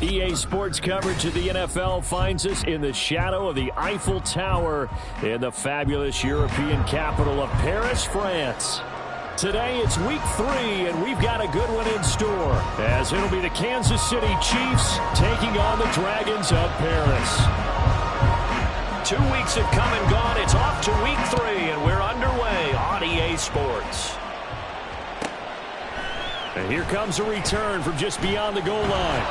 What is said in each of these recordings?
EA Sports coverage of the NFL finds us in the shadow of the Eiffel Tower in the fabulous European capital of Paris, France. Today it's week 3, and we've got a good one in store, as it'll be the Kansas City Chiefs taking on the Dragons of Paris. 2 weeks have come and gone. It's off to week 3, and we're underway on EA Sports. And here comes a return from just beyond the goal line.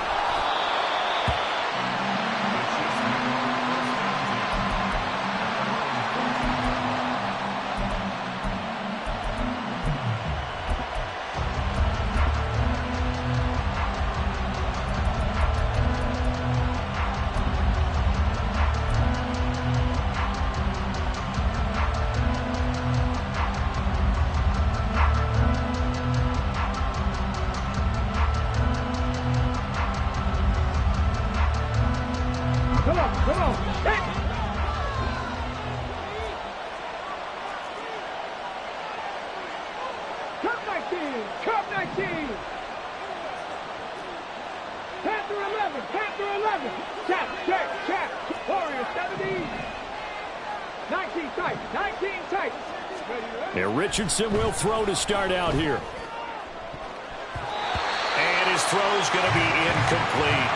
And Richardson will throw to start out here. And his throw is going to be incomplete.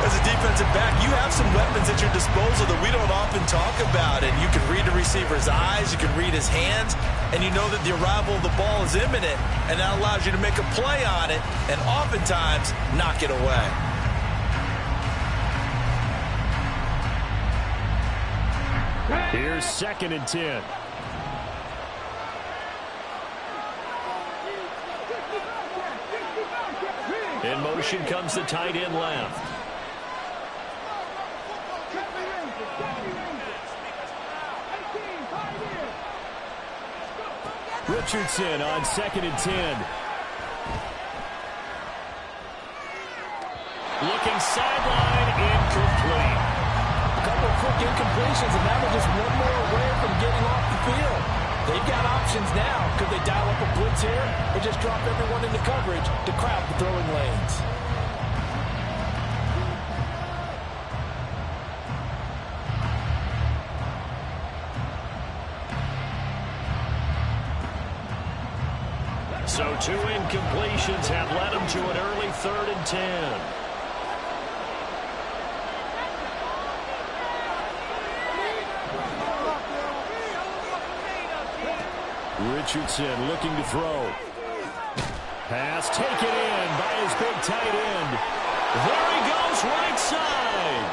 As a defensive back, you have some weapons at your disposal that we don't often talk about. And you can read the receiver's eyes, you can read his hands, and you know that the arrival of the ball is imminent, and that allows you to make a play on it and oftentimes knock it away. Here's 2nd and 10. In motion comes the tight end left. Richardson on 2nd and 10. Looking sideline, incomplete. A couple of quick incompletions, and now they're just one more away from getting off the field. They've got options now. Could they dial up a blitz here or just drop everyone into coverage to crowd the throwing lanes? So 2 incompletions have led them to an early 3rd and 10. Richardson looking to throw. Pass taken in by his big tight end. There he goes, right side.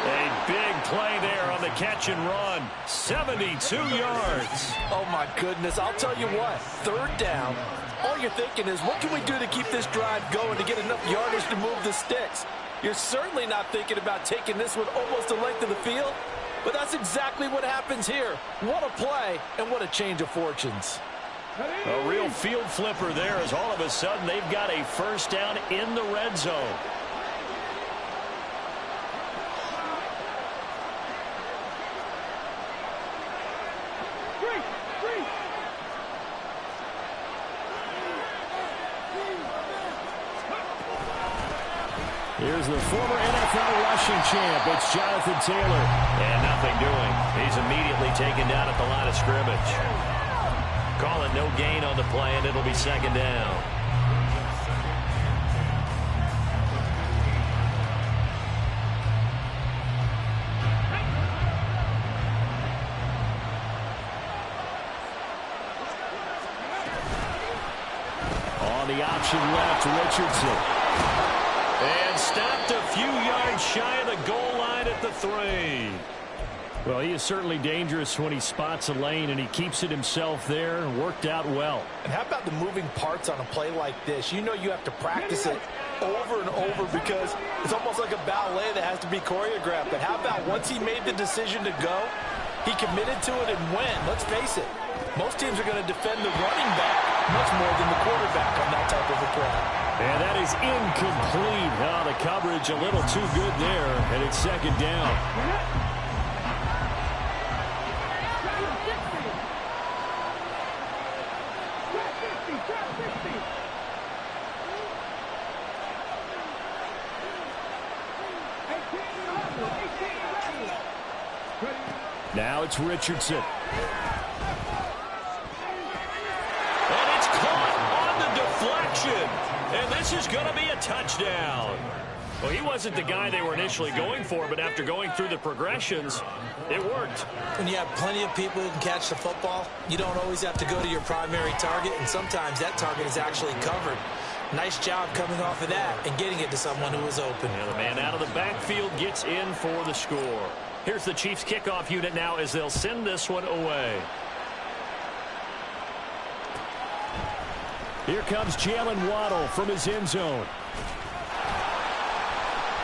A big play there on the catch and run. 72 yards. Oh, my goodness. I'll tell you what. 3rd down. All you're thinking is, what can we do to keep this drive going to get enough yardage to move the sticks? You're certainly not thinking about taking this one almost the length of the field. But that's exactly what happens here. What a play, and what a change of fortunes. A real field flipper there, as all of a sudden they've got a 1st down in the red zone. Here's the former NFL rushing champ. It's Jonathan Taylor. And nothing doing. He's immediately taken down at the line of scrimmage. Call it no gain on the play, and it'll be 2nd down. On the option left, Richardson. And stopped a few yards shy of the goal line at the 3. Well, he is certainly dangerous when he spots a lane, and he keeps it himself there and worked out well. And how about the moving parts on a play like this? You know you have to practice it over and over because it's almost like a ballet that has to be choreographed. But how about once he made the decision to go, he committed to it and went. Let's face it, most teams are going to defend the running back much more than the quarterback on that type of a play. And that is incomplete. Oh, the coverage a little too good there, and it's 2nd down. Now it's Richardson. And it's caught on the deflection. And this is going to be a touchdown. Well, he wasn't the guy they were initially going for, but after going through the progressions, it worked. When you have plenty of people who can catch the football, you don't always have to go to your primary target, and sometimes that target is actually covered. Nice job coming off of that and getting it to someone who was open. Yeah, the man out of the backfield gets in for the score. Here's the Chiefs kickoff unit now as they'll send this one away. Here comes Jalen Waddle from his end zone.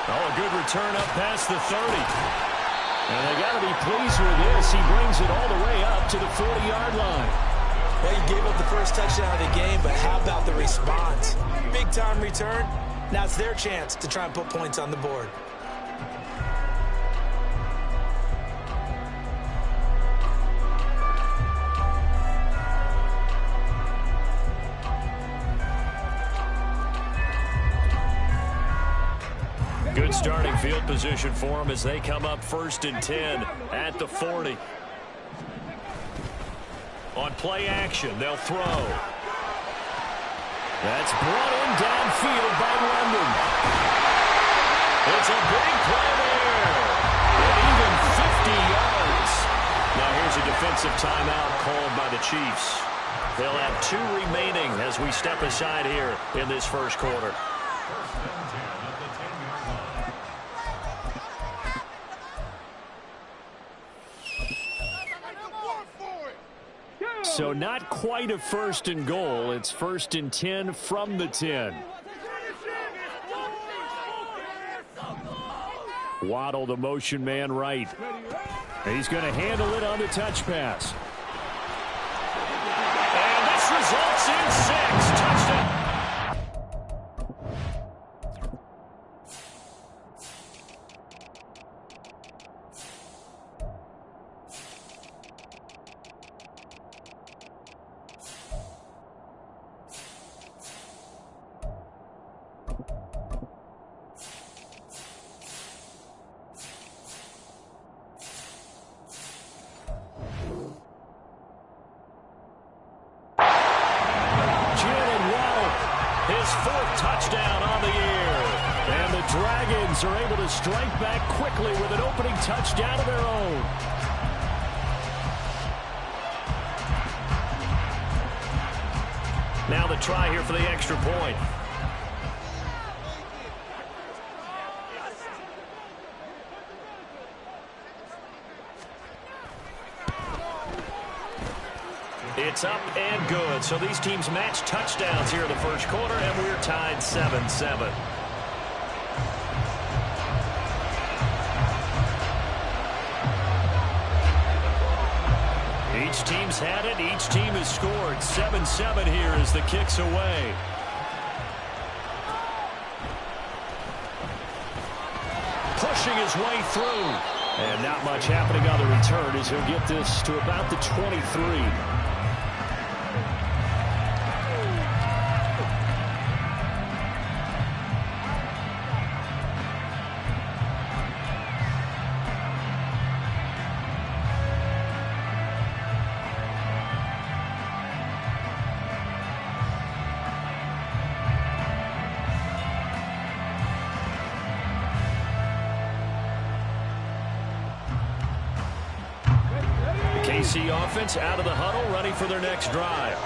Oh, a good return up past the 30. And they got to be pleased with this. He brings it all the way up to the 40-yard line. Well, he gave up the first touchdown of the game, but how about the response? Big-time return. Now it's their chance to try and put points on the board. Good starting field position for them as they come up 1st and 10 at the 40. On play action, they'll throw. That's brought in downfield by London. It's a big play there. And even 50 yards. Now here's a defensive timeout called by the Chiefs. They'll have 2 remaining as we step aside here in this first quarter. So not quite a 1st and goal. It's 1st and 10 from the 10. Waddle, the motion man right. He's going to handle it on the touch pass. And this results in 6. Touchdown. Touchdown on the year. And the Dragons are able to strike back quickly with an opening touchdown of their own. Now the try here for the extra point. It's up and good. So these teams match touchdowns here in the first quarter, and we're tied 7-7. Each team's had it. Each team has scored. 7-7 here as the kick's away. Pushing his way through. And not much happening on the return as he'll get this to about the 23. KC offense out of the huddle, ready for their next drive.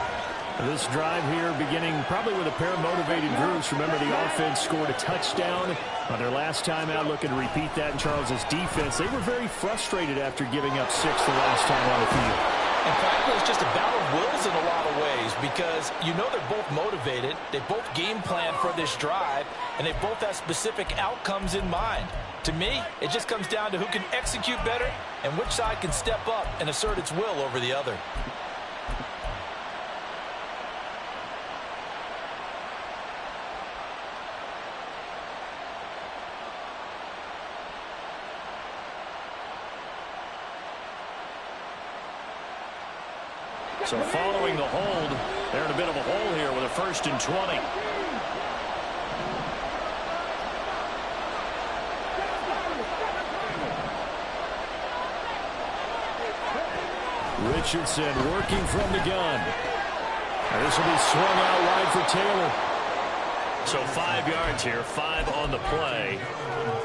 This drive here beginning probably with a pair of motivated groups. Remember, the offense scored a touchdown on their last time out, looking to repeat that in Charles's defense. They were very frustrated after giving up 6 the last time on the field. In fact, it was just a battle of wills in a lot of ways because you know they're both motivated, they both game plan for this drive, and they both have specific outcomes in mind. To me, it just comes down to who can execute better and which side can step up and assert its will over the other. So following the hold, they're in a bit of a hole here with a 1st and 20. Richardson working from the gun. And this will be swung out wide for Taylor. So 5 yards here, 5 on the play,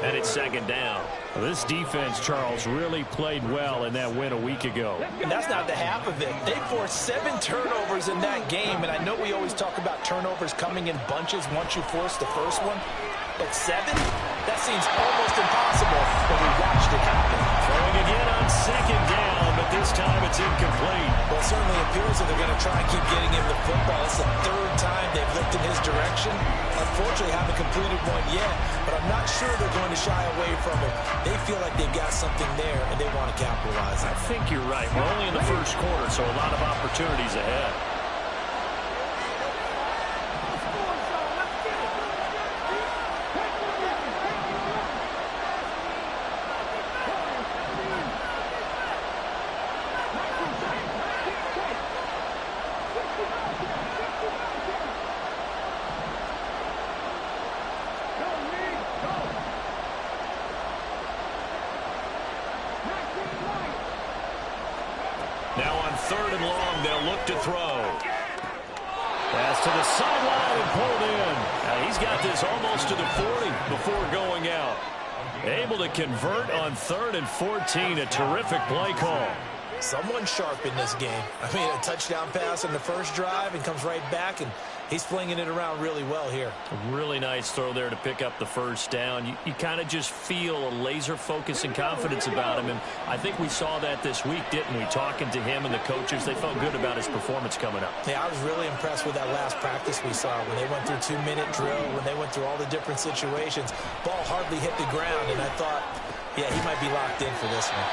and it's second down. Well, this defense, Charles, really played well in that win a week ago. And that's not the half of it. They forced 7 turnovers in that game, and I know we always talk about turnovers coming in bunches once you force the first one, but 7? That seems almost impossible when we watched it happen. Throwing again on second down, but this time it's incomplete. Well, it certainly appears that they're going to try and keep getting him the football. It's the 3rd time they've looked in his direction. Unfortunately, haven't completed one yet, but I'm not sure they're going to shy away from it. They feel like they've got something there, and they want to capitalize on it. I think you're right. We're only in the first quarter, so a lot of opportunities ahead. Now on 3rd and long, they'll look to throw. Pass to the sideline and pulled in. Now he's got this almost to the 40 before going out. Able to convert on 3rd and 14. A terrific play call. Someone sharp in this game. I mean, a touchdown pass on the first drive and comes right back, and he's flinging it around really well here. A really nice throw there to pick up the first down. You kind of just feel a laser focus and confidence about him, and I think we saw that this week, didn't we? Talking to him and the coaches, they felt good about his performance coming up. Yeah, I was really impressed with that last practice we saw when they went through 2-minute drill, when they went through all the different situations. Ball hardly hit the ground, and I thought, yeah, he might be locked in for this one.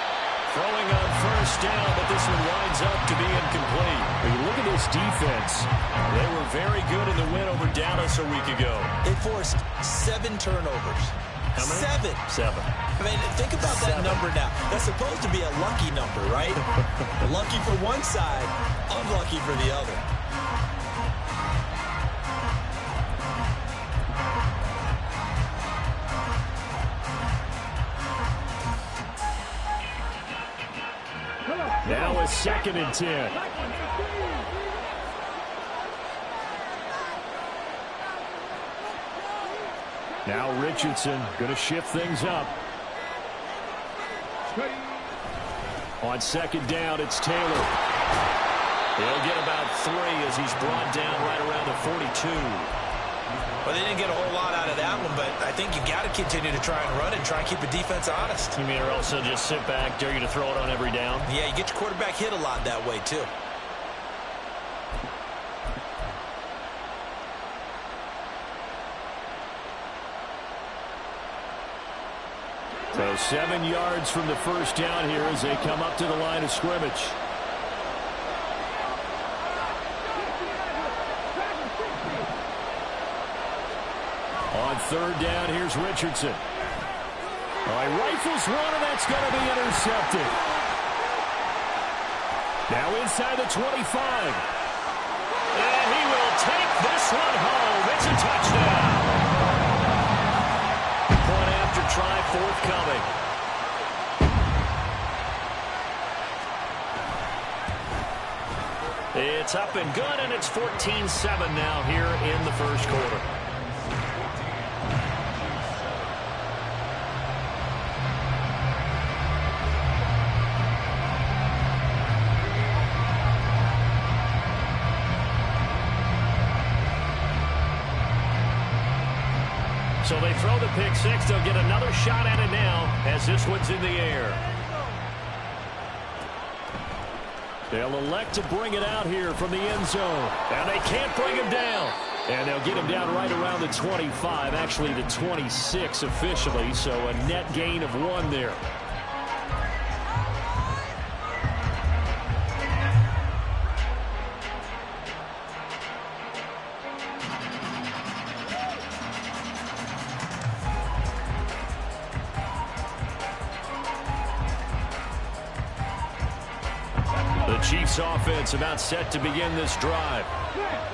Throwing on first down, but this one winds up to be incomplete. When you look at this defense, they were very good in the win over Dallas a week ago. They forced 7 turnovers. How many? 7. I mean, think about that number now. That's supposed to be a lucky number, right? Lucky for one side, unlucky for the other. Now a 2nd and 10. Now Richardson going to shift things up. On 2nd down, it's Taylor. He'll get about 3 as he's brought down right around the 42. Well, they didn't get a whole lot out of that one, but I think you got to continue to try and run and try and keep the defense honest. You mean, or else they'll just sit back, dare you to throw it on every down? Yeah, you get your quarterback hit a lot that way, too. So 7 yards from the first down here as they come up to the line of scrimmage. On 3rd down, here's Richardson. All right, rifles one, and that's going to be intercepted. Now inside the 25. And he will take this one home. It's a touchdown. Point after try, forthcoming. It's up and good, and it's 14-7 now here in the first quarter. So they throw the pick six. They'll get another shot at it now as this one's in the air. They'll elect to bring it out here from the end zone. And they can't bring him down. And they'll get him down right around the 25, actually the 26 officially. So a net gain of 1 there. The Chiefs offense about set to begin this drive.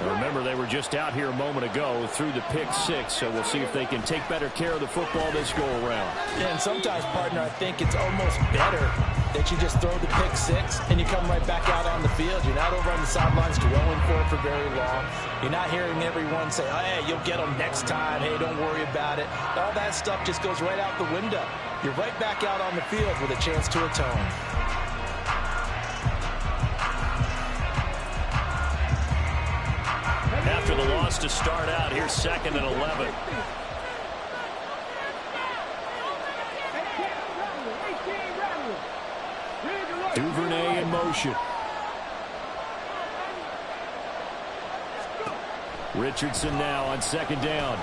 Remember, they were just out here a moment ago through the pick six, so we'll see if they can take better care of the football this go around. And sometimes, partner, I think it's almost better that you just throw the pick six and you come right back out on the field. You're not over on the sidelines dwelling for very long. You're not hearing everyone say, oh, hey, you'll get them next time. Hey, don't worry about it. All that stuff just goes right out the window. You're right back out on the field with a chance to atone. After the loss to start out, here's 2nd and 11. Duvernay in motion. Richardson now on 2nd down.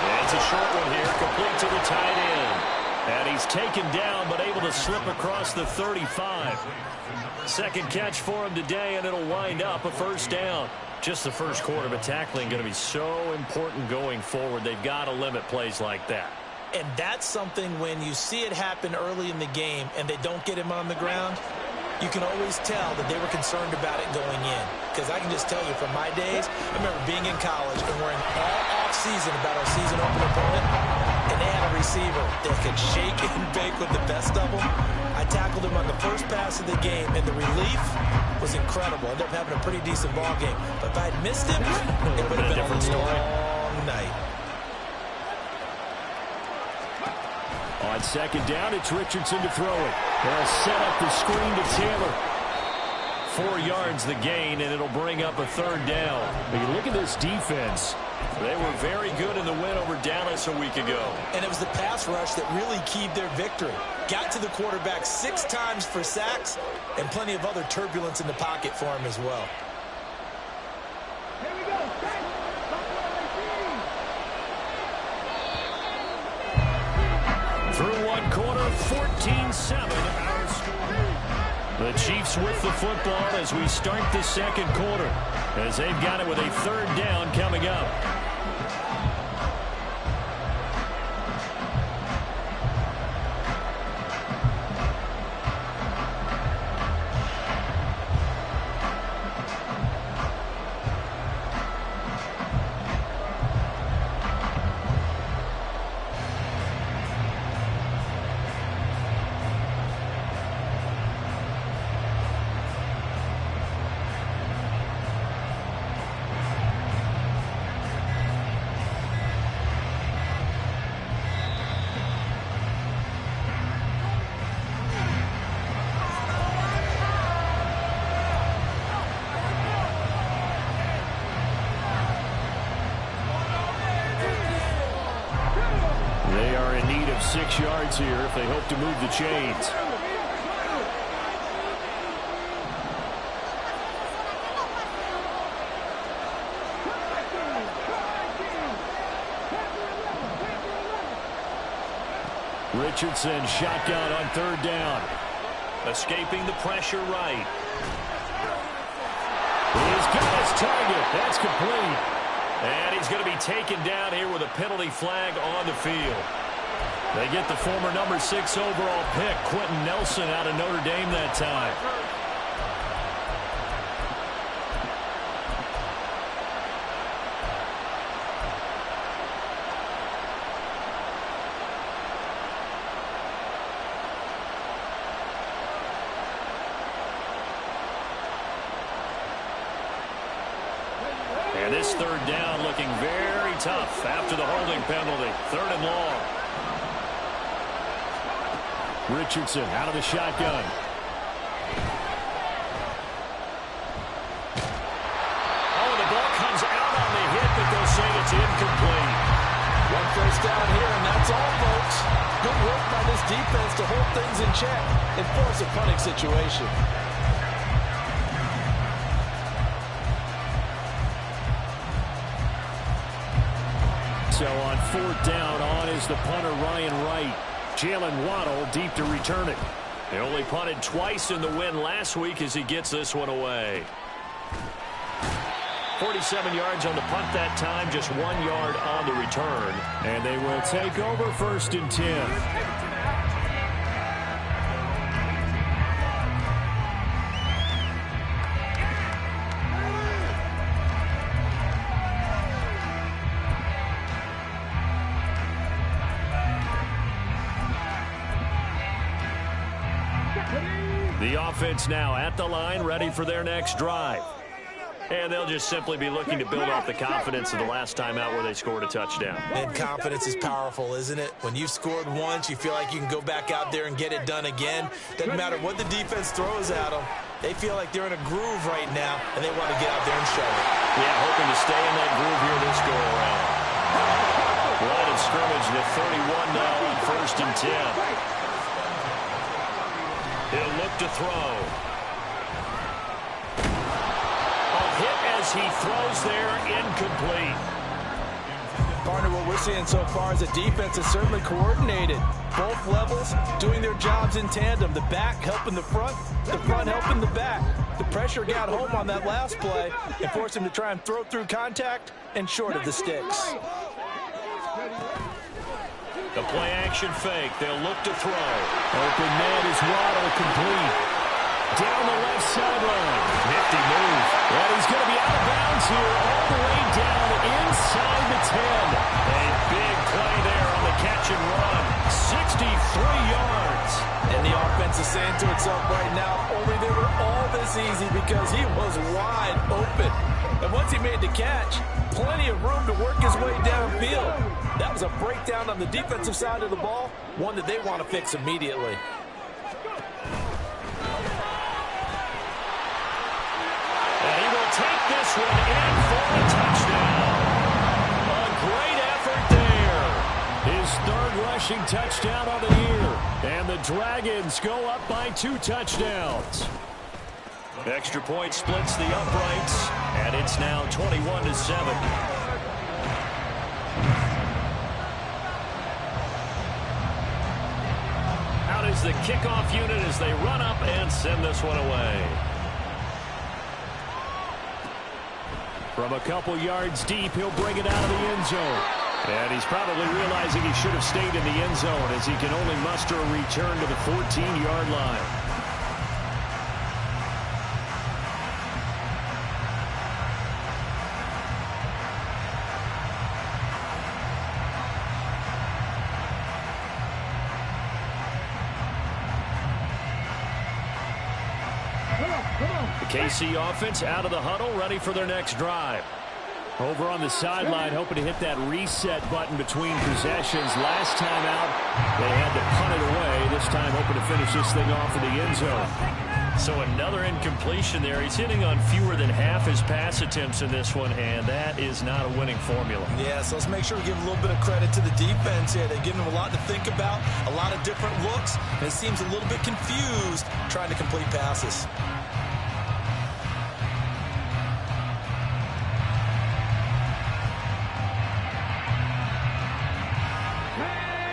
And it's a short one here, complete to the tight end. And he's taken down, but able to slip across the 35. Second catch for him today, and it'll wind up a 1st down. Just the first quarter, but tackling going to be so important going forward. They've got to limit plays like that. And that's something when you see it happen early in the game and they don't get him on the ground, you can always tell that they were concerned about it going in. Because I can just tell you from my days, I remember being in college and worrying all off-season about our season opener opponent, and they had a receiver that could shake and bake with the best of them. I tackled him on the first pass of the game, and the relief was incredible. Ended up having a pretty decent ball game. But if I had missed him, it would have been a different story. Long night. On 2nd down, it's Richardson to throw it. They'll set up the screen to Taylor. 4 yards the gain, and it'll bring up a 3rd down. But you look at this defense. They were very good in the win over Dallas a week ago. And it was the pass rush that really keyed their victory. Got to the quarterback 6 times for sacks, and plenty of other turbulence in the pocket for him as well. Through one quarter, 14-7 our score. The Chiefs with the football as we start the 2nd quarter, as they've got it with a 3rd down coming up. They are in need of 6 yards here if they hope to move the chains. Richardson shotgun on 3rd down. Escaping the pressure right. He's got his target. That's complete. And he's going to be taken down here with a penalty flag on the field. They get the former number 6 overall pick, Quentin Nelson, out of Notre Dame that time. And this 3rd down looking very tough after the holding penalty. 3rd and long. Richardson out of the shotgun. Oh, the ball comes out on the hit, but they'll say it's incomplete. 1 first down here, and that's all, folks. Good work by this defense to hold things in check and force a punting situation. So on 4th down, on is the punter Ryan Wright. Jalen Waddle deep to return it. They only punted twice in the win last week as he gets this one away. 47 yards on the punt that time, just 1 yard on the return. And they will take over 1st and 10. The offense now at the line, ready for their next drive. And they'll just simply be looking to build off the confidence of the last time out where they scored a touchdown. And confidence is powerful, isn't it? When you've scored once, you feel like you can go back out there and get it done again. Doesn't matter what the defense throws at them. They feel like they're in a groove right now, and they want to get out there and show it. Yeah, hoping to stay in that groove here this go-around. Line of scrimmage to 31 now on 1st and 10. He'll look to throw. As he throws there, incomplete. Partner, what we're seeing so far is the defense is certainly coordinated. Both levels doing their jobs in tandem. The back helping the front helping the back. The pressure got home on that last play and forced him to try and throw through contact and short of the sticks. The play action fake. They'll look to throw. Open man is Waddle, complete. Down the left sideline. Nifty move. And he's going to be out of bounds here all the way down inside the 10. A big play there on the catch and run. 63 yards. And the offense is saying to itself right now, only they were all this easy because he was wide open. And once he made the catch, plenty of room to work his way downfield. That was a breakdown on the defensive side of the ball, one that they want to fix immediately. Take this one in for a touchdown. A great effort there. His third rushing touchdown on the year. And the Dragons go up by 2 touchdowns. Extra point splits the uprights, and it's now 21-7. Out is the kickoff unit as they run up and send this one away. From a couple yards deep, he'll bring it out of the end zone. And he's probably realizing he should have stayed in the end zone as he can only muster a return to the 14-yard line. The KC offense out of the huddle, ready for their next drive. Over on the sideline, hoping to hit that reset button between possessions. Last time out, they had to punt it away. This time, hoping to finish this thing off in the end zone. So another incompletion there. He's hitting on fewer than half his pass attempts in this one, and that is not a winning formula. Yeah, so let's make sure we give a little bit of credit to the defense here. They've given him a lot to think about, a lot of different looks, and it seems a little bit confused trying to complete passes.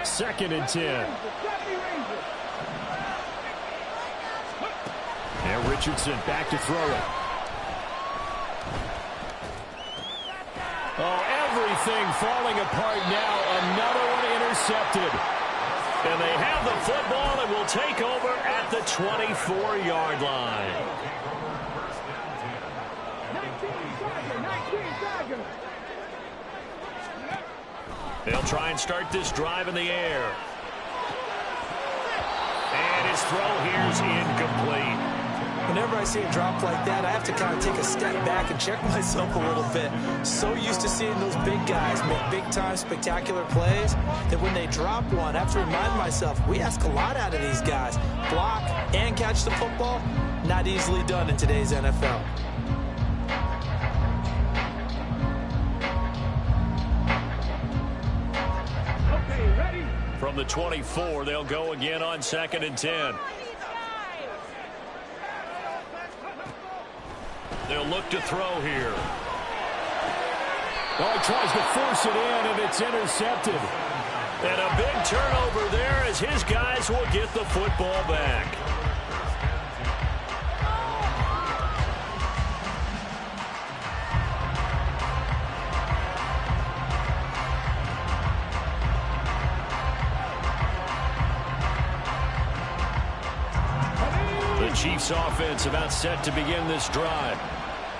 2nd and 10. And Richardson back to throw it. Oh, everything falling apart now. Another one intercepted. And they have the football and will take over at the 24-yard line. They'll try and start this drive in the air. And his throw here is incomplete. Whenever I see a drop like that, I have to kind of take a step back and check myself a little bit. So used to seeing those big guys make big-time spectacular plays that when they drop one, I have to remind myself, we ask a lot out of these guys. Block and catch the football, not easily done in today's NFL. From the 24, they'll go again on 2nd and 10. They'll look to throw here. Oh, he tries to force it in, and it's intercepted. And a big turnover there as his guys will get the football back. The Chiefs offense about set to begin this drive.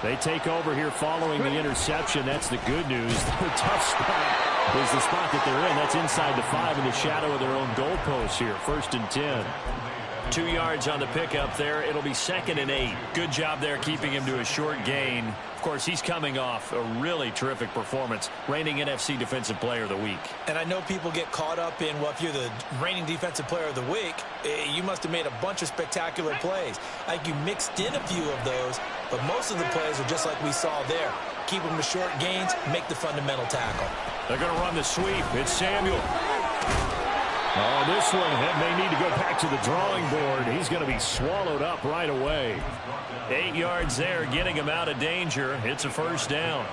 They take over here following the interception. That's the good news. The tough spot is the spot that they're in. That's inside the 5 in the shadow of their own goalposts here. 1st and 10. 2 yards on the pickup there. It'll be 2nd and 8. Good job there keeping him to a short gain. Of course, he's coming off a really terrific performance, reigning NFC Defensive Player of the Week. And I know people get caught up in, well, if you're the reigning Defensive Player of the Week, you must have made a bunch of spectacular plays. Like you mixed in a few of those, but most of the plays are just like we saw there. Keep them to short gains, make the fundamental tackle. They're going to run the sweep. It's Samuel. Oh, this one may need to go back to the drawing board. He's going to be swallowed up right away. 8 yards there, getting him out of danger. It's a 1st down.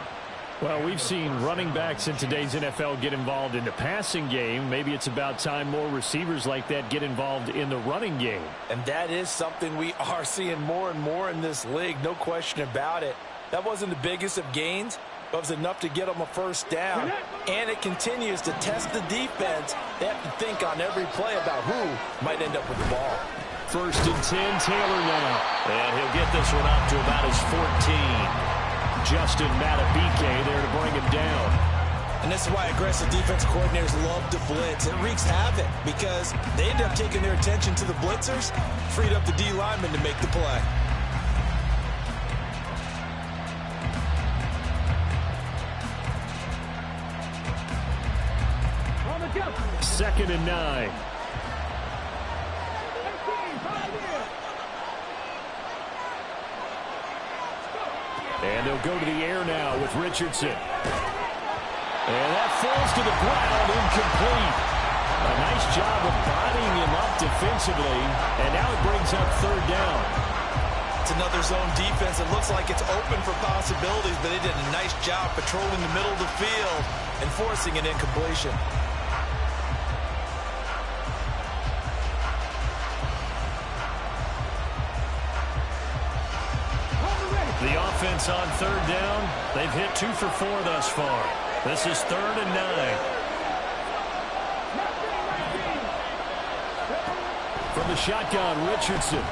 Well, we've seen running backs in today's NFL get involved in the passing game. Maybe it's about time more receivers like that get involved in the running game. And that is something we are seeing more and more in this league, no question about it. That wasn't the biggest of gains, but it was enough to get them a 1st down. And it continues to test the defense. They have to think on every play about who might end up with the ball. 1st and 10, Taylor now. And he'll get this one up to about his 14. Justin Matabike there to bring him down. And this is why aggressive defense coordinators love to blitz. It wreaks havoc because they end up taking their attention to the blitzers, freed up the D lineman to make the play. Second and 9. And they'll go to the air now with Richardson. And that falls to the ground, incomplete. A nice job of bodying him up defensively. And now it brings up 3rd down. It's another zone defense. It looks like it's open for possibilities, but they did a nice job patrolling the middle of the field and forcing an incompletion. The offense on 3rd down. They've hit 2 for 4 thus far. This is 3rd and 9. From the shotgun, Richardson.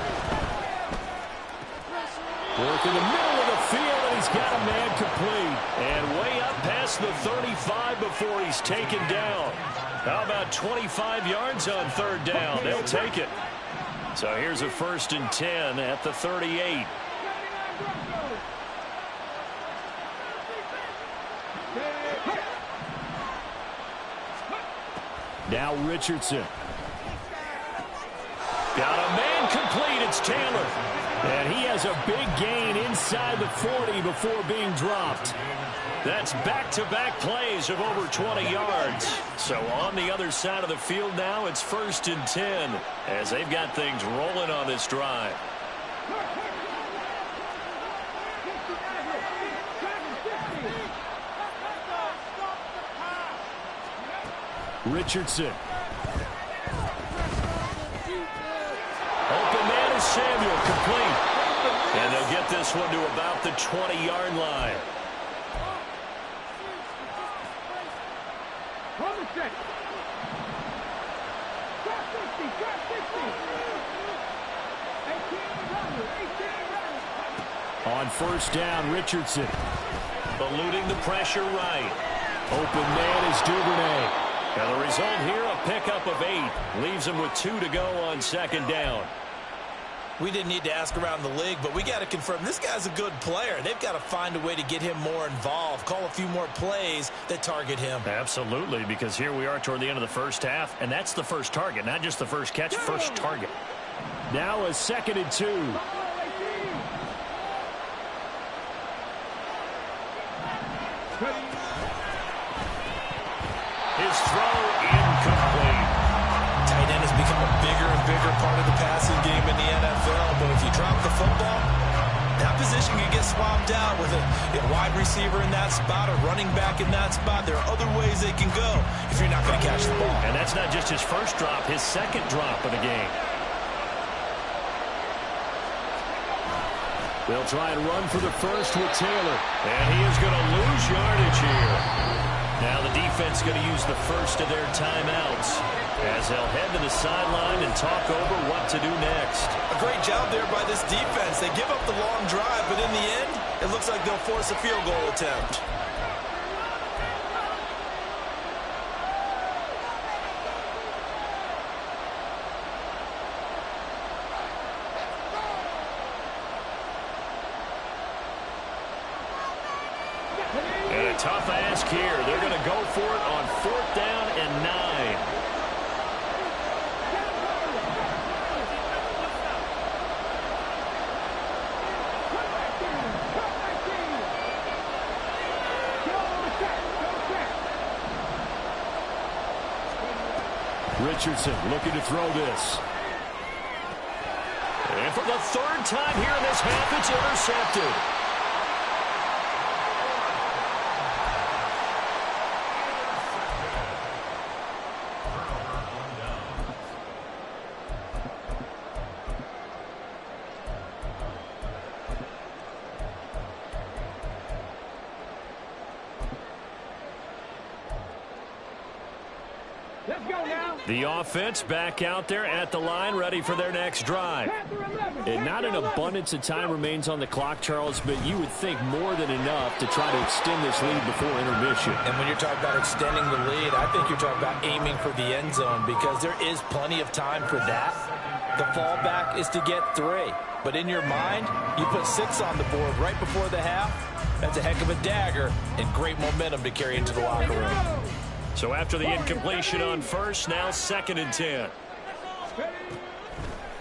Work in the middle of the field, and he's got a man complete. And way up past the 35 before he's taken down. How about 25 yards on 3rd down? They'll take it. So here's a 1st and 10 at the 38. Now Richardson. Got a man complete. It's Taylor. And he has a big gain inside the 40 before being dropped. That's back-to-back plays of over 20 yards. So on the other side of the field now, it's 1st and 10 as they've got things rolling on this drive. Richardson. Open man is Samuel, complete. And they'll get this one to about the 20-yard line. On 1st down, Richardson. Eluding the pressure right. Open man is Duvernay. And the result here, a pickup of 8. Leaves him with 2 to go on 2nd down. We didn't need to ask around the league, but we got to confirm this guy's a good player. They've got to find a way to get him more involved, call a few more plays that target him. Absolutely, because here we are toward the end of the 1st half, and that's the first target, not just the first catch, first target. Now a 2nd and 2. His throw incomplete. Tight end has become a bigger and bigger part of the passing game in the NFL, but if you drop the football, that position can get swapped out with a wide receiver in that spot, a running back in that spot. There are other ways they can go if you're not going to catch the ball. And that's not just his first drop, his 2nd drop of the game. They'll try and run for the 1st with Taylor. And he is going to lose yardage here. Now the defense going to use the 1st of their timeouts as they'll head to the sideline and talk over what to do next. A great job there by this defense. They give up the long drive, but in the end, it looks like they'll force a field goal attempt. And a tough ask here. They're going to go for it on 4th down and 9. Richardson looking to throw this. And for the 3rd time here in this half, it's intercepted. The offense back out there at the line, ready for their next drive. And not an abundance of time remains on the clock, Charles, but you would think more than enough to try to extend this lead before intermission. And when you're talking about extending the lead, I think you're talking about aiming for the end zone because there is plenty of time for that. The fallback is to get 3. But in your mind, you put 6 on the board right before the half. That's a heck of a dagger and great momentum to carry into the locker room. So after the incompletion on 1st, now 2nd and 10.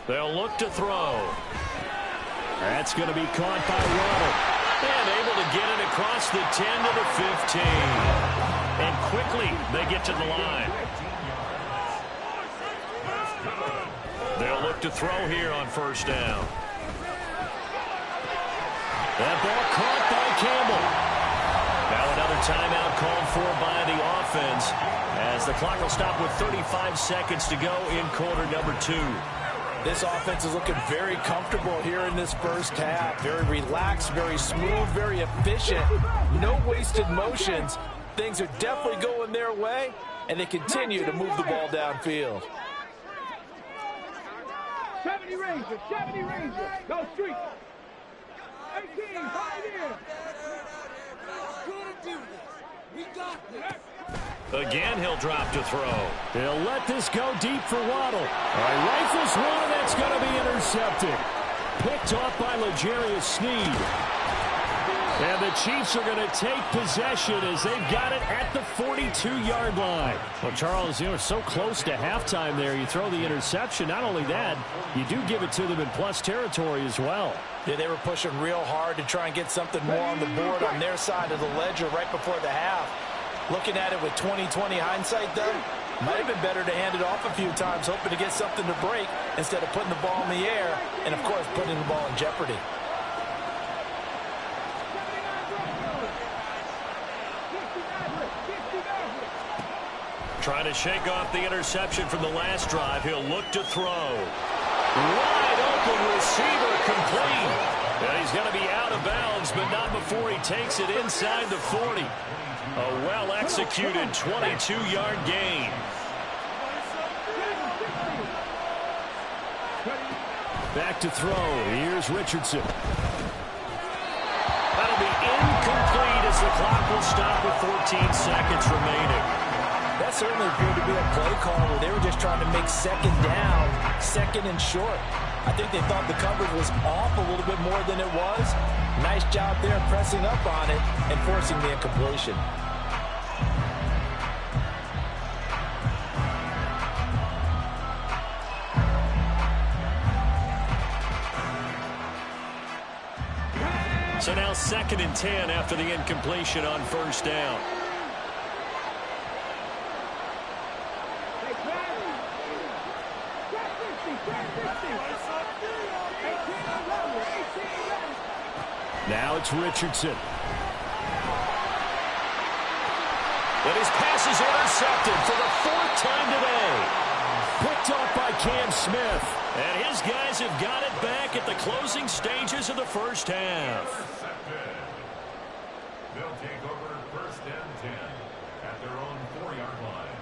They'll look to throw. That's going to be caught by Waddle. And able to get it across the 10 to the 15. And quickly they get to the line. They'll look to throw here on 1st down. That ball caught by Campbell. Now another timeout called for by the offense as the clock will stop with 35 seconds to go in quarter number 2. This offense is looking very comfortable here in this first half. Very relaxed, very smooth, very efficient. No wasted motions. Things are definitely going their way, and they continue to move the ball downfield. 70 Rangers, 70 Rangers, go street. 18, 5 in. We're gonna do this. We got this. Again, he'll drop to throw. He'll let this go deep for Waddle. Rifles one, that's going to be intercepted. Picked off by L'Jarius Sneed. And the Chiefs are going to take possession as they've got it at the 42-yard line. Well, Charles, you know, so close to halftime there. You throw the interception. Not only that, you do give it to them in plus territory as well. Yeah, they were pushing real hard to try and get something more on the board on their side of the ledger right before the half. Looking at it with 20/20 hindsight, though, might have been better to hand it off a few times, hoping to get something to break instead of putting the ball in the air and, of course, putting the ball in jeopardy. Trying to shake off the interception from the last drive. He'll look to throw. Wide open receiver complete. And he's going to be out of bounds, but not before he takes it inside the 40. A well-executed 22-yard gain. Back to throw. Here's Richardson. That'll be incomplete as the clock will stop with 14 seconds remaining. That certainly appeared to be a play call where they were just trying to make 2nd down, 2nd and short. I think they thought the coverage was off a little bit more than it was. Nice job there pressing up on it and forcing the incompletion. So now 2nd and 10 after the incompletion on 1st down. Now it's Richardson. And his pass is intercepted for the 4th time today. Picked off by Cam Smith. And his guys have got it back at the closing stages of the first half. They'll take over 1st and 10 at their own 4-yard line.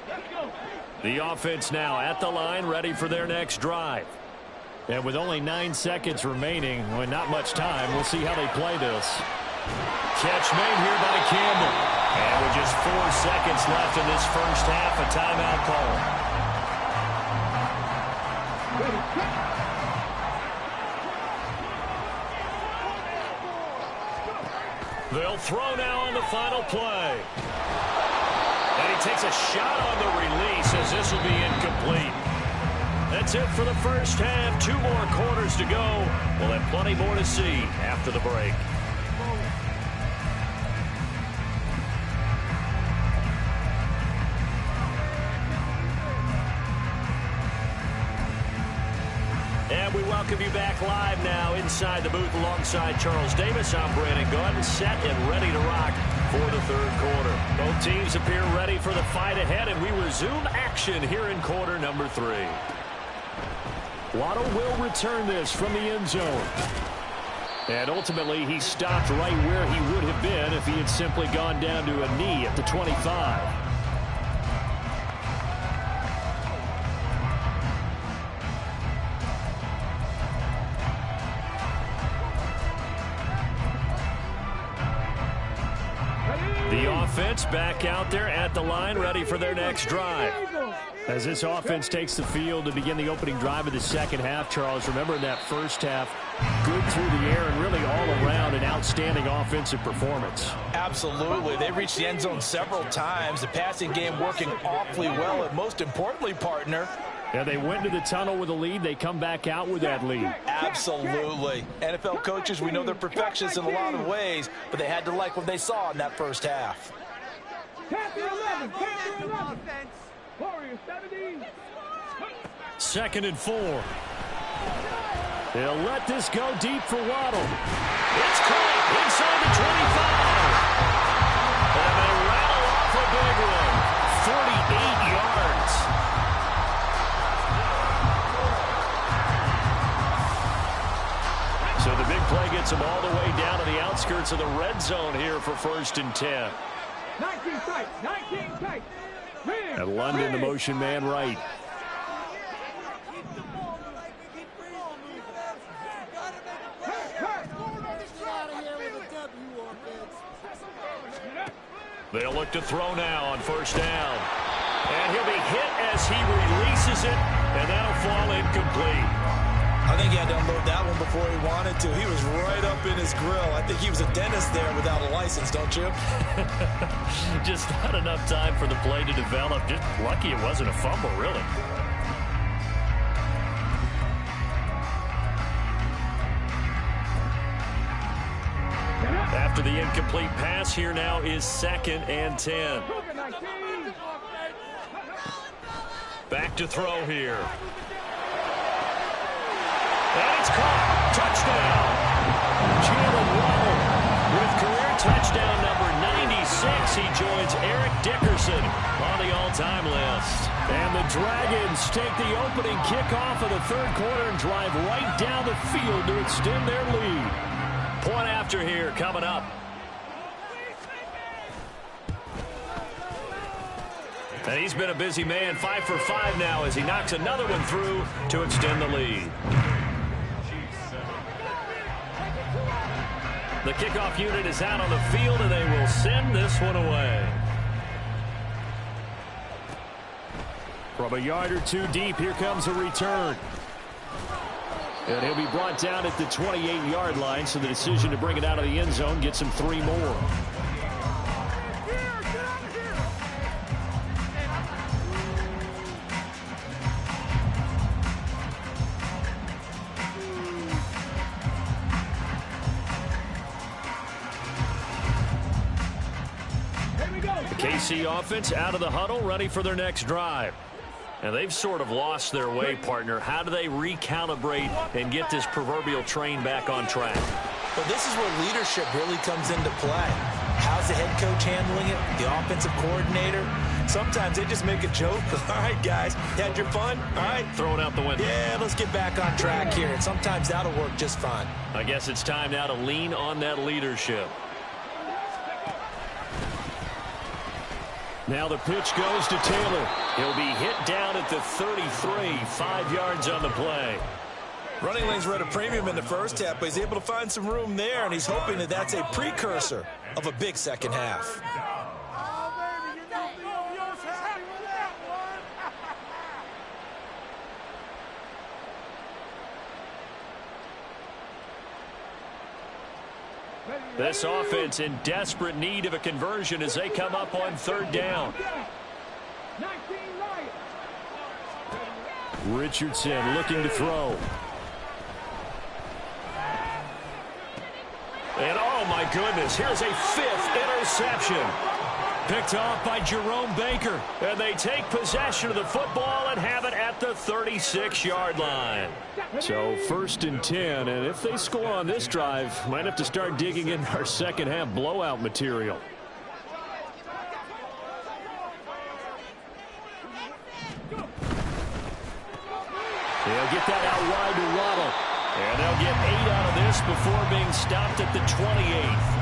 Let's go. The offense now at the line, ready for their next drive. And with only 9 seconds remaining, well, not much time, we'll see how they play this. Catch made here by Campbell. And with just 4 seconds left in this first half, a timeout call. They'll throw now on the final play. And he takes a shot on the release as this will be incomplete. That's it for the first half. 2 more quarters to go. We'll have plenty more to see after the break. And we welcome you back live now inside the booth alongside Charles Davis. I'm Brandon Gordon, set and ready to rock for the third quarter. Both teams appear ready for the fight ahead, and we resume action here in quarter number 3. Waddle will return this from the end zone. And ultimately, he stopped right where he would have been if he had simply gone down to a knee at the 25. The offense back out there at the line, ready for their next drive. As this offense takes the field to begin the opening drive of the second half, Charles, remember in that first half, good through the air and really all around an outstanding offensive performance. Absolutely. They reached the end zone several times. The passing game working awfully well. And most importantly, partner, yeah, they went into the tunnel with a lead. They come back out with that lead. Absolutely. NFL coaches, we know they're perfectionists in a lot of ways, but they had to like what they saw in that first half. 2nd and 4. They'll let this go deep for Waddle. It's caught inside the 25. And they rattle off a big one. 48 yards. So the big play gets them all the way down to the outskirts of the red zone here for 1st and 10. 19 tight, 19 tight. And London, the motion man right. They'll look to throw now on 1st down. And he'll be hit as he releases it, and that'll fall incomplete. I think he had to unload that one before he wanted to. He was right up in his grill. I think he was a dentist there without a license, don't you? Just not enough time for the play to develop. Just lucky it wasn't a fumble, really. After the incomplete pass, here now is 2nd and 10. Back to throw here. And it's caught. Touchdown. Jalen Waddle with career touchdown number 96. He joins Eric Dickerson on the all-time list. And the Dragons take the opening kickoff of the third quarter and drive right down the field to extend their lead. Point after here coming up. And he's been a busy man, 5 for 5 now as he knocks another one through to extend the lead. The kickoff unit is out on the field, and they will send this one away. From a yard or two deep, here comes a return. And he'll be brought down at the 28-yard line, so the decision to bring it out of the end zone gets him 3 more. KC offense out of the huddle, ready for their next drive. And they've sort of lost their way, partner. How do they recalibrate and get this proverbial train back on track? Well, this is where leadership really comes into play. How's the head coach handling it? The offensive coordinator? Sometimes they just make a joke. All right, guys, you had your fun? All right. Throw it out the window. Yeah, let's get back on track here. And sometimes that'll work just fine. I guess it's time now to lean on that leadership. Now the pitch goes to Taylor. He'll be hit down at the 33, 5 yards on the play. Running lanes were at a premium in the first half, but he's able to find some room there, and he's hoping that that's a precursor of a big second half. Ready This offense in desperate need of a conversion as they come up on 3rd down. Richardson looking to throw. And oh my goodness, here's a 5th interception. Picked off by Jerome Baker. And they take possession of the football and have it at the 36-yard line. So 1st and 10, and if they score on this drive, might have to start digging in our second half blowout material. They'll get that out wide to Waddle. And they'll get 8 out of this before being stopped at the 28th.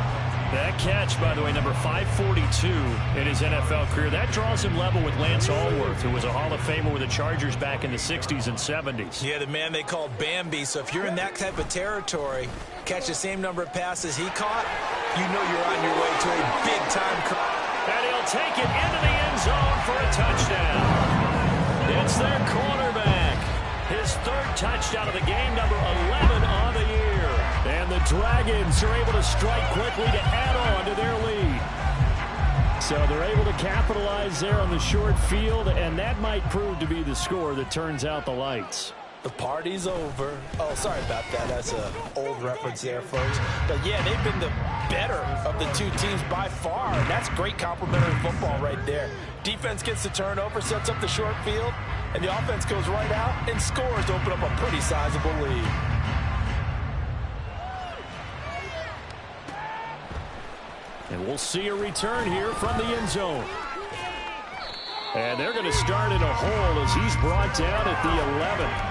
That catch, by the way, number 542 in his NFL career. That draws him level with Lance Allworth, who was a Hall of Famer with the Chargers back in the 60s and 70s. Yeah, the man they called Bambi. So if you're in that type of territory, catch the same number of passes he caught, you know you're on your way to a big-time career. And he'll take it into the end zone for a touchdown. It's their quarterback. His 3rd touchdown of the game, number 11 on the year. And the Dragons are able to strike quickly to add on to their lead. So they're able to capitalize there on the short field, and that might prove to be the score that turns out the lights. The party's over. Oh, sorry about that. That's an old reference there, folks. But, yeah, they've been the better of the two teams by far. And that's great complimentary football right there. Defense gets the turnover, sets up the short field, and the offense goes right out and scores to open up a pretty sizable lead. And we'll see a return here from the end zone. And they're going to start in a hole as he's brought down at the 11.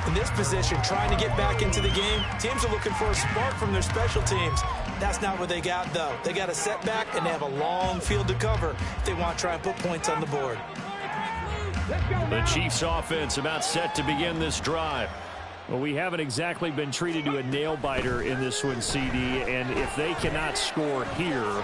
In this position, trying to get back into the game, teams are looking for a spark from their special teams. That's not what they got, though. They got a setback, and they have a long field to cover if they want to try and put points on the board. The Chiefs offense about set to begin this drive. Well, we haven't exactly been treated to a nail-biter in this one, CD, and if they cannot score here,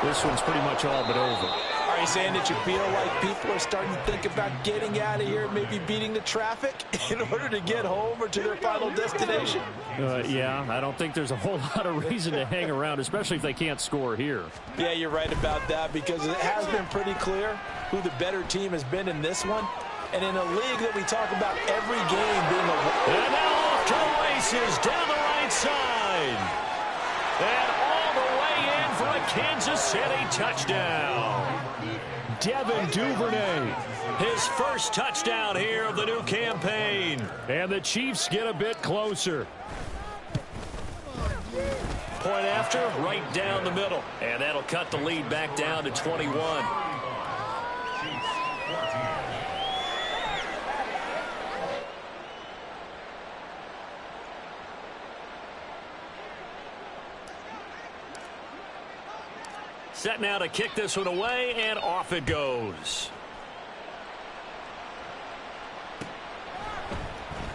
this one's pretty much all but over. Are you saying that you feel like people are starting to think about getting out of here, maybe beating the traffic in order to get home or to their final destination? Yeah, I don't think there's a whole lot of reason to hang around, especially if they can't score here. Yeah, you're right about that, because it has been pretty clear who the better team has been in this one. And in a league that we talk about every game being a... And now off to the races down the right side. And all the way in for a Kansas City touchdown. Devin Duvernay. His first touchdown here of the new campaign. And the Chiefs get a bit closer. Point after, right down the middle. And that'll cut the lead back down to 21. Set now to kick this one away, and off it goes.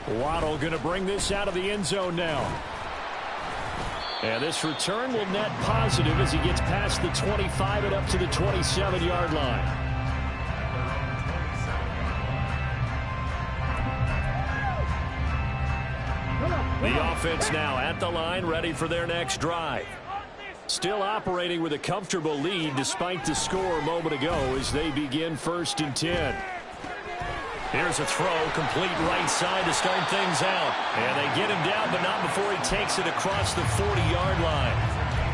Waddle going to bring this out of the end zone now. And this return will net positive as he gets past the 25 and up to the 27-yard line. The offense now at the line, ready for their next drive. Still operating with a comfortable lead despite the score a moment ago as they begin 1st and 10. Here's a throw, complete right side to start things out. And they get him down, but not before he takes it across the 40-yard line.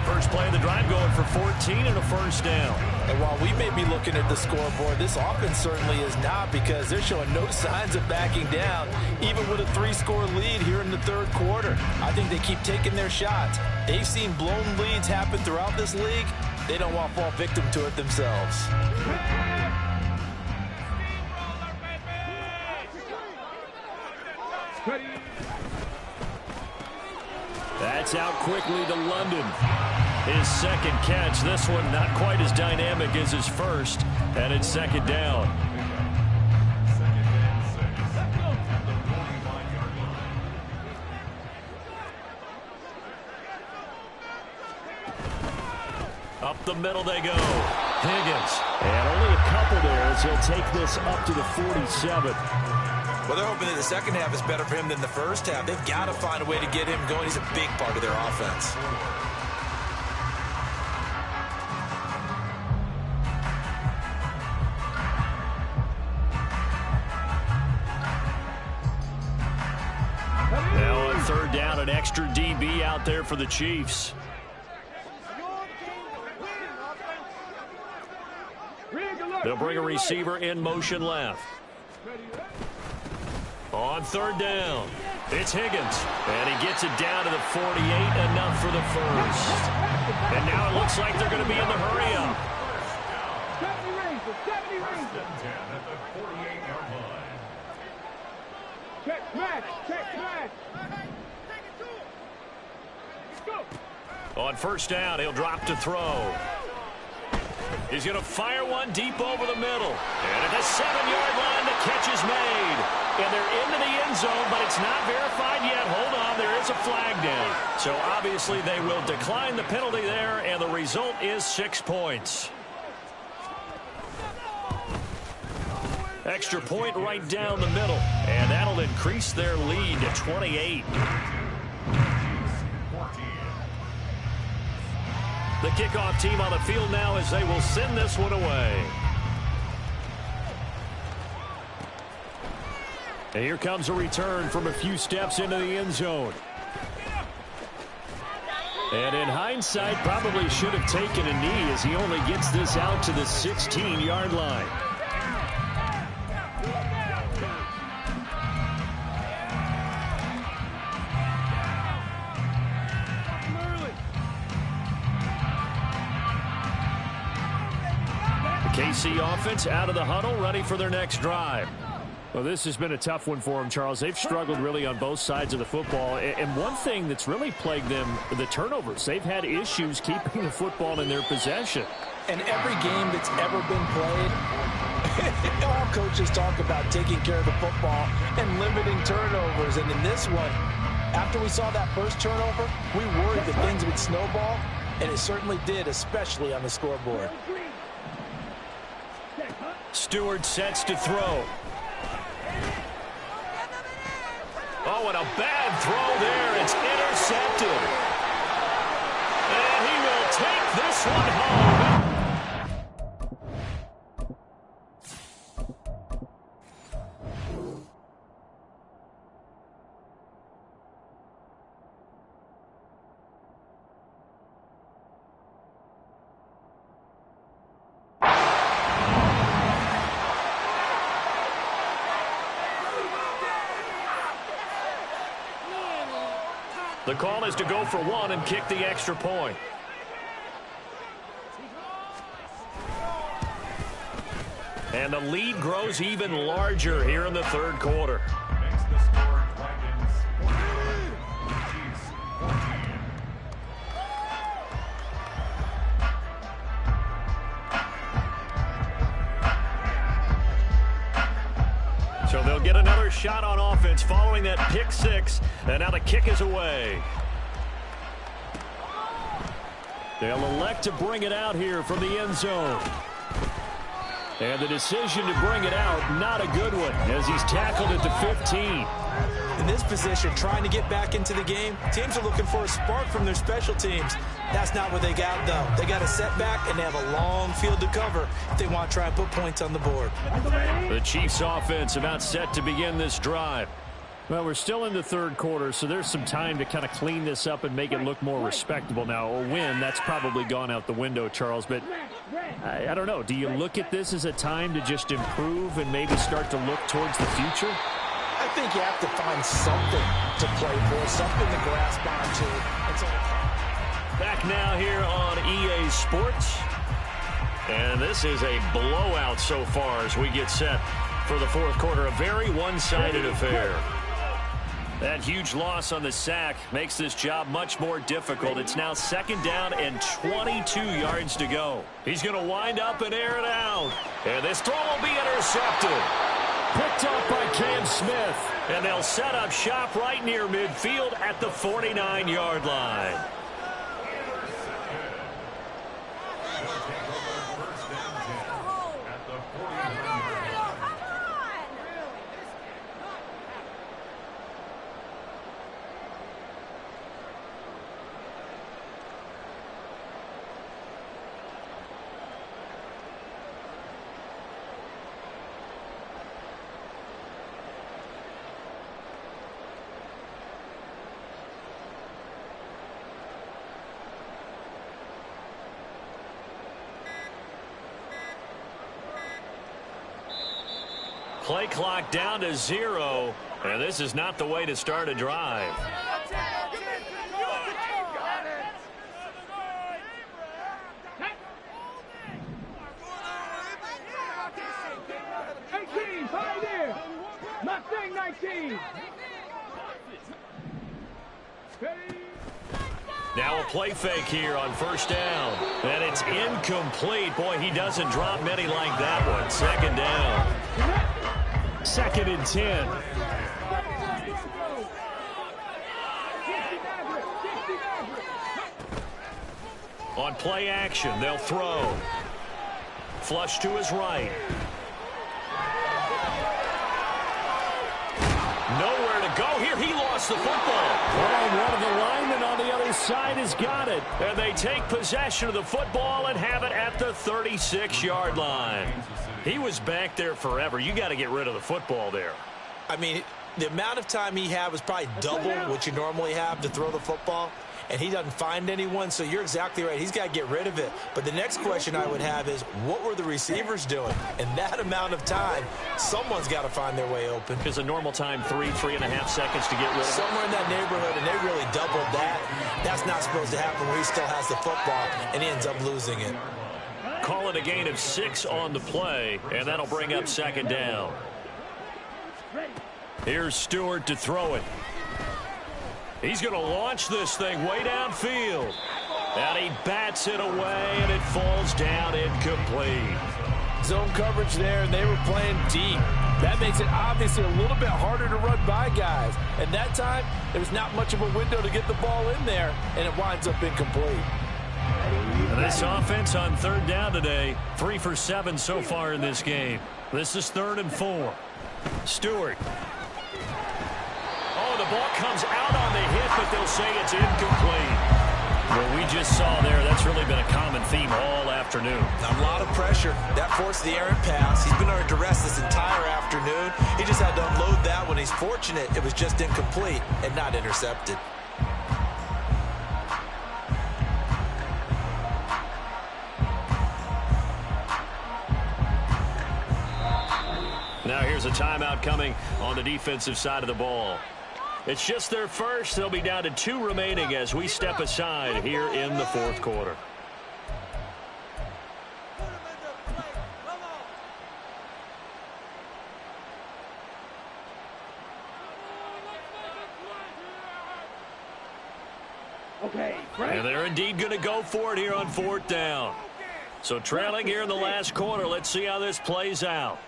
First play of the drive going for 14 and a first down. And while we may be looking at the scoreboard, this offense certainly is not, because they're showing no signs of backing down, even with a 3-score lead here in the 3rd quarter. I think they keep taking their shots. They've seen blown leads happen throughout this league. They don't want to fall victim to it themselves. That's out quickly to London. His second catch, this one not quite as dynamic as his first, and it's 2nd down. Up the middle they go. Higgins. And only a couple there as he'll take this up to the 47. Well, they're hoping that the second half is better for him than the first half. They've got to find a way to get him going. He's a big part of their offense. an extra DB out there for the Chiefs. They'll bring a receiver in motion left. On third down, it's Higgins. And he gets it down to the 48, enough for the first. And now it looks like they're going to be in the hurry-up. 70 Ranger. At the 48-yard line. Check smash. Check smash. On first down, he'll drop to throw. He's going to fire one deep over the middle. And at the 7-yard line, the catch is made. And they're into the end zone, but it's not verified yet. Hold on, there is a flag down. So obviously they will decline the penalty there, and the result is 6 points. Extra point right down the middle, and that'll increase their lead to 28. The kickoff team on the field now as they will send this one away. And here comes a return from a few steps into the end zone. And in hindsight, probably should have taken a knee as he only gets this out to the 16-yard line. KC offense out of the huddle, ready for their next drive. Well, this has been a tough one for them, Charles. They've struggled really on both sides of the football. And one thing that's really plagued them, the turnovers. They've had issues keeping the football in their possession. And every game that's ever been played, all coaches talk about taking care of the football and limiting turnovers. And in this one, after we saw that first turnover, we worried that things would snowball, and it certainly did, especially on the scoreboard. Stewart sets to throw. Oh, and a bad throw there. It's intercepted. And he will take this one home. The call is to go for one and kick the extra point. And the lead grows even larger here in the third quarter. Makes the score Dragons 14, Chiefs 14. So they'll get another shot on offense following that pick six. And now the kick is away. They'll elect to bring it out here from the end zone. And the decision to bring it out, not a good one, as he's tackled at the 15. In this position, trying to get back into the game, teams are looking for a spark from their special teams. That's not what they got, though. They got a setback, and they have a long field to cover if they want to try and put points on the board. The Chiefs offense about set to begin this drive. Well, we're still in the third quarter, so there's some time to kind of clean this up and make it look more respectable now. A win, that's probably gone out the window, Charles, but I don't know. Do you look at this as a time to just improve and maybe start to look towards the future? I think you have to find something to play for, something to grasp onto. Back now here on EA Sports. And this is a blowout so far as we get set for the fourth quarter. A very one-sided affair. That huge loss on the sack makes this job much more difficult. It's now second down and 22 yards to go. He's going to wind up and air it out. And this throw will be intercepted. Picked up by Cam Smith. And they'll set up shop right near midfield at the 49-yard line. Play clock down to 0, and this is not the way to start a drive. 18, pioneer. Mustang 19. Now a play fake here on first down. And it's incomplete. Boy, he doesn't drop many like that one. Second down. 2nd and 10. On play action, they'll throw. Flush to his right. Nowhere to go here. He lost the football. Oh, one of the linemen on the other side has got it. And they take possession of the football and have it at the 36-yard line. He was back there forever. You got to get rid of the football there. I mean, the amount of time he had was probably double what you normally have to throw the football, and he doesn't find anyone, so you're exactly right. He's got to get rid of it. But the next question I would have is, what were the receivers doing? In that amount of time, someone's got to find their way open. Because a normal time, 3.5 seconds to get rid of it. Somewhere in that neighborhood, and they really doubled that. That's not supposed to happen where he still has the football, and he ends up losing it. Call it a gain of 6 on the play, and that'll bring up second down. Here's Stewart to throw it. He's going to launch this thing way downfield. And he bats it away, and it falls down incomplete. Zone coverage there, and they were playing deep. That makes it obviously a little bit harder to run by guys. And that time, there was not much of a window to get the ball in there, and it winds up incomplete. This offense on third down today, 3 for 7 so far in this game. This is 3rd and 4. Stewart. Oh, the ball comes out on the hit, but they'll say it's incomplete. Well, we just saw there, that's really been a common theme all afternoon. A lot of pressure. That forced the errant pass. He's been under duress this entire afternoon. He just had to unload that one. He's fortunate it was just incomplete and not intercepted. Now here's a timeout coming on the defensive side of the ball. It's just their first. They'll be down to 2 remaining as we step aside here in the 4th quarter. Okay, and they're indeed going to go for it here on 4th down. So trailing here in the last quarter. Let's see how this plays out.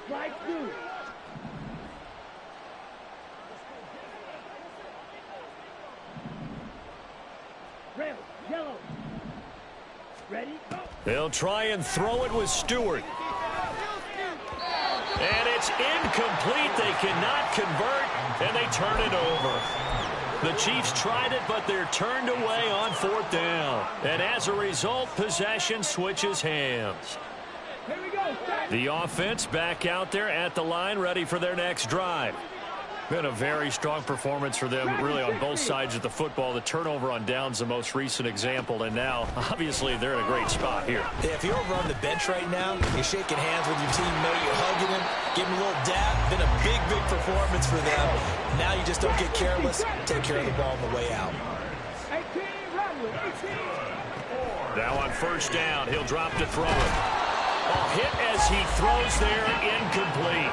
Strike 2. Red, yellow. Ready, go. They'll try and throw it with Stewart. And it's incomplete. They cannot convert, and they turn it over. The Chiefs tried it, but they're turned away on 4th down. And as a result, possession switches hands. Here we go. The offense back out there at the line, ready for their next drive. Been a very strong performance for them, really, on both sides of the football. The turnover on downs, the most recent example, and now, obviously, they're in a great spot here. Yeah, if you're over on the bench right now, you're shaking hands with your teammate, you're hugging him, giving him a little dab. Been a big, big performance for them. Now you just don't get careless. Take care of the ball on the way out. 18, Rodwood, 18. Now on first down, he'll drop to throw it. Oh, hit as he throws there, incomplete.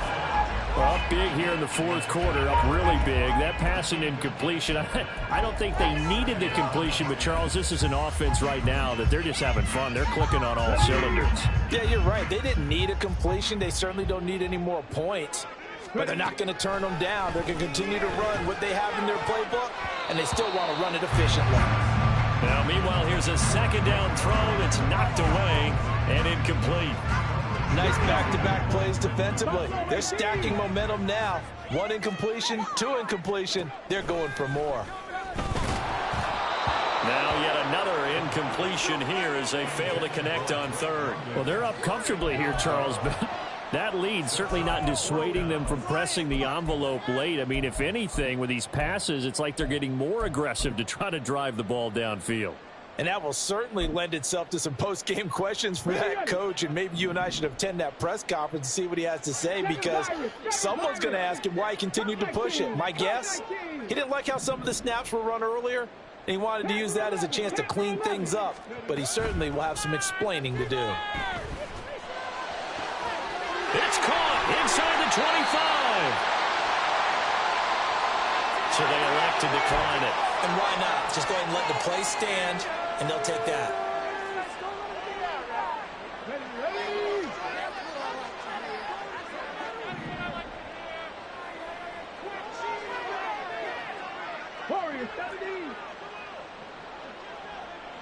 Well, up big here in the 4th quarter, up really big. That passing incompletion, I don't think they needed the completion, but Charles, this is an offense right now that they're just having fun. They're clicking on all cylinders. Yeah, you're right. They didn't need a completion. They certainly don't need any more points, but they're not going to turn them down. They're going to continue to run what they have in their playbook, and they still want to run it efficiently. Now, meanwhile, here's a second down throw that's knocked away and incomplete. Nice back-to-back plays defensively. They're stacking momentum now. 1 incompletion, 2 incompletion. They're going for more. Now yet another incompletion here as they fail to connect on 3rd. Well, they're up comfortably here, Charles, but that lead certainly not dissuading them from pressing the envelope late. I mean, if anything, with these passes, it's like they're getting more aggressive to try to drive the ball downfield. And that will certainly lend itself to some post-game questions for that coach. And maybe you and I should attend that press conference and see what he has to say, because someone's going to ask him why he continued to push it. My guess, he didn't like how some of the snaps were run earlier, and he wanted to use that as a chance to clean things up. But he certainly will have some explaining to do. It's caught inside the 25. So they elect to decline it. And why not? Just go ahead and let the play stand, and they'll take that. Warriors 70.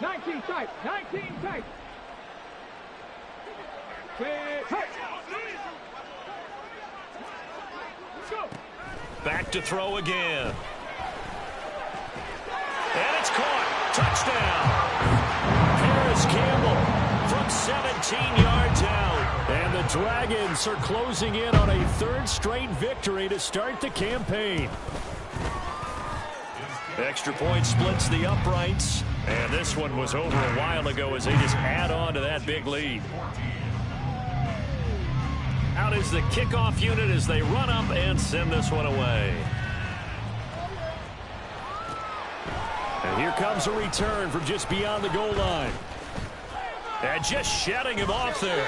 19 tight. 19 tight. Back to throw again. And it's caught. Touchdown. Harris Campbell from 17 yards out. And the Dragons are closing in on a third straight victory to start the campaign. Extra point splits the uprights. And this one was over a while ago as they just add on to that big lead. Out is the kickoff unit as they run up and send this one away. And here comes a return from just beyond the goal line. And just shutting him off there.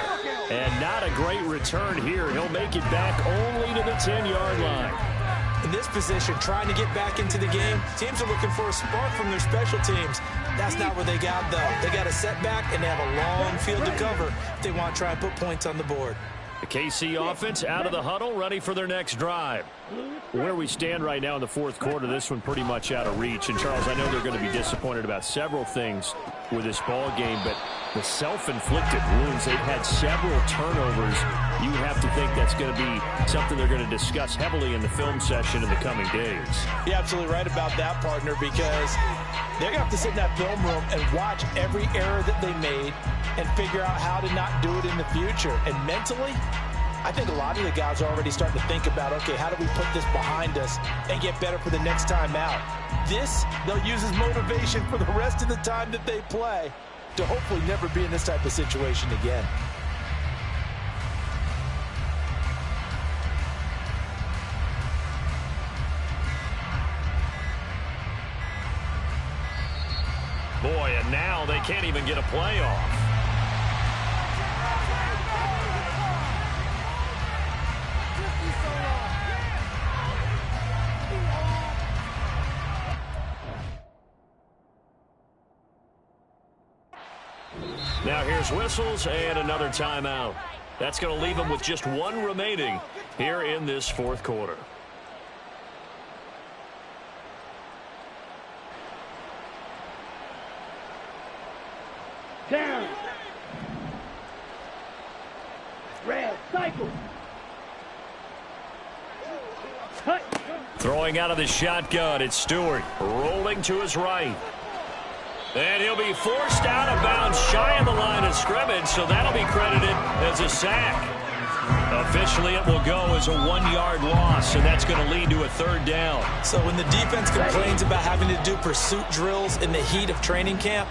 And not a great return here. He'll make it back only to the 10-yard line. In this position, trying to get back into the game, teams are looking for a spark from their special teams. That's not where they got, though. They got a setback, and they have a long field to cover if they want to try and put points on the board. The KC offense out of the huddle, ready for their next drive. Where we stand right now in the fourth quarter, this one pretty much out of reach. And, Charles, I know they're going to be disappointed about several things with this ball game, but the self-inflicted wounds, they've had several turnovers. You have to think that's going to be something they're going to discuss heavily in the film session in the coming days. You're absolutely right about that, partner, because they're going to have to sit in that film room and watch every error that they made and figure out how to not do it in the future. And mentally, I think a lot of the guys are already starting to think about, okay, how do we put this behind us and get better for the next time out? This, they'll use as motivation for the rest of the time that they play to hopefully never be in this type of situation again. Boy, and now they can't even get a play off. Now here's whistles and another timeout. That's going to leave them with just one remaining here in this fourth quarter. Down. Red, cycle. Cut. Throwing out of the shotgun, it's Stewart rolling to his right. And he'll be forced out of bounds shy of the line of scrimmage, so that'll be credited as a sack. Officially, it will go as a 1-yard loss, and that's going to lead to a third down. So when the defense complains about having to do pursuit drills in the heat of training camp,